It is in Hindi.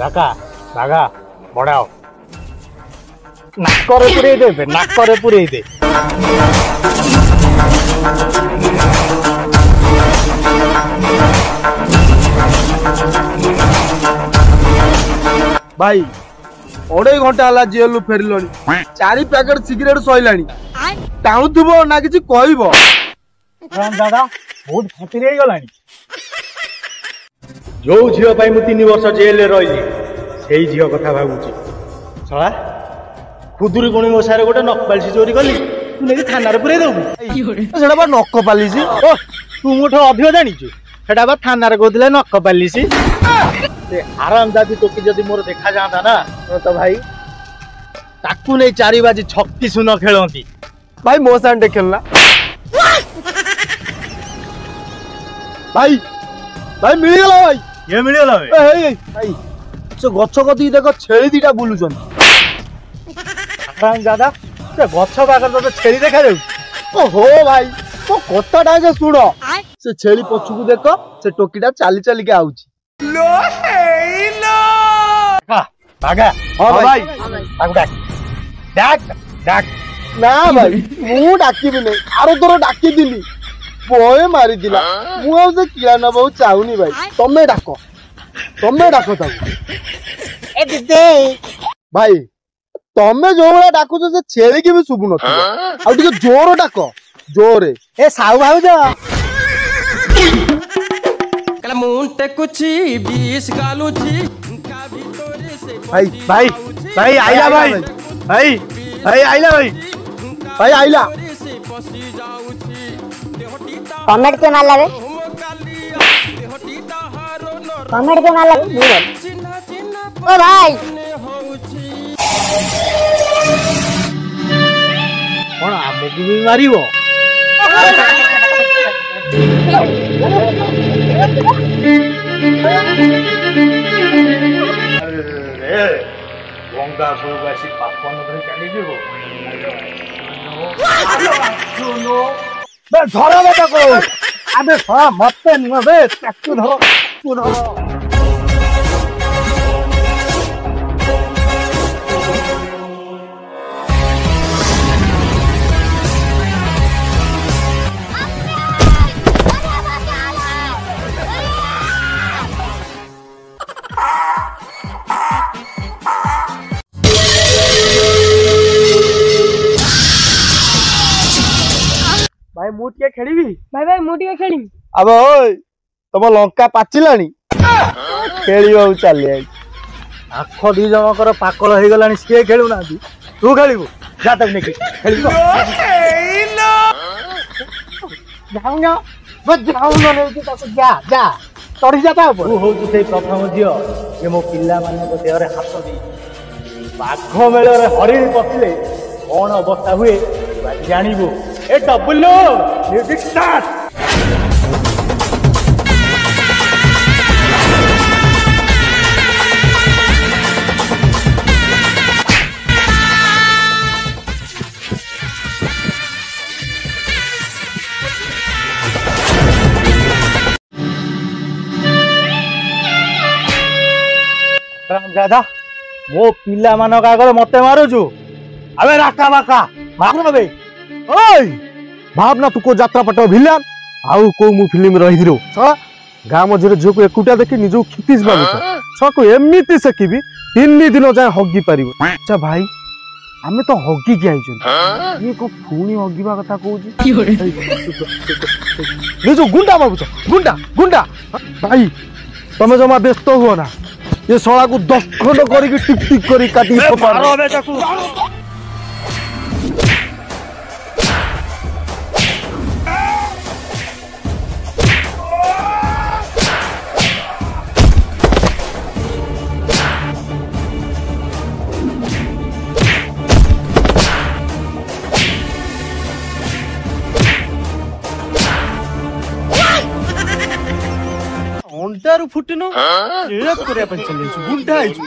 ବାଗା ବାଗା ବଢାଅ ନାକରେ ପୁରେଇ ଦେବେ ନାକରେ ପୁରେଇ ଦେ भाई 2.5 घंटा हला जेल फेरलनी 4 पैकेट सिगरेट सइलानी टाउथबो ना किछि कहइबो राम दादा बहुत खतिर हे गलानी जो झियो पाई मु 3 वर्ष जेल रे रहिली सेही झियो कथा भाबुची छळा खुदुरी कोणी मोसारे गोटे नकपालिसी चोरी कली तू नेकी थाना रे पुरे दबु सेडा बा नकपालिसी ओ तू मुठो अधिक जानिछु सेडा बा थाना रे गोदले नकपालिसी से आरामदादी टोकी जदि मोर देखा जाता ना तो भाई ताकू नहीं 4 बाजी 36 न खेलती भाई मो सांडे खेलना भाई भाई मिल गेला भाई ये मिल गेला भाई भाई से गछ कदी देखो छेली दीटा बुलुचन आराम दादा से गछ पाकर तो छेली देखा जाउ ओहो भाई तो कथाटा के सुन से छेली पछुकू देखो से टोकीटा चाली चाली के आउची लो हेलो भागा हां भाई भाग डाक डाक डाक ना भाई मु डाकी भी नहीं आरो तोर डाकी दिली बोए मारी दिला मु आ से किया ना बहुत चाहुनी भाई तमे डाको ता ए दिदे भाई तमे जो बड़ा डाकू तो से छेली की भी सुबु नथि आ टिके जोर डाको जोरे ए साउ भाऊ जा मुंटे कुछ 20 गालूची का भीतरे से भाई भाई भाई आइला भाई भाई भाई आइला भाई भाई आइला कमेंट के मारला रे कमेंट के मारला ओ भाई कोन आमକୁ भी मारिबो गंगा सुबासी पापन धरि चली जेबो बे धर बेटा को आबे छा मते न बे ताकू धर तू धर भाई मु टिके खेलीबी भाई मु टिके खेलिम अब ओय तम लंका पाचिलानी खेलिबो चली आई आख दी जनकर पाकल हो गलानी से खेलु ना तू खेलिबो जा तक नेकी खेलिबो जाऊंगा बस जाऊंगा नहीं तो जा जा चढ़ी जाता ऊपर तू हो से प्रथम झियो जे मो पिल्ला माने को देहरे हाथ दी बाघ मेले रे हरिण पथिले कोन अवस्था हुए जानिबो ए डबल म्यूजिक स्टार्ट दादा मो पिला मानक आगे मते मारुछु अबे राका बाका मार बे ओय भावना तू को यात्रा पट भिलान आउ को मु फिल्म रही हिरो छ गाम मझरे जो को एकुटा देखि निजो खितिस बाबू छ को एमिति सकिबी 3 दिन जाय हग्गी परिबो अच्छा भाई हमें तो हग्गी के आइछन ये को फुणी हग्गीबा कथा कहूजी की होरे निजो गुंडा बाबू छ गुंडा गुंडा भाई तमे जमा व्यस्त हो ना ये सोला को 10 खंड करी टिक टिक करी काटी मारो बेटा को अंटारू फुटिनो एड़ा करे अपन चले गुंडा आइछु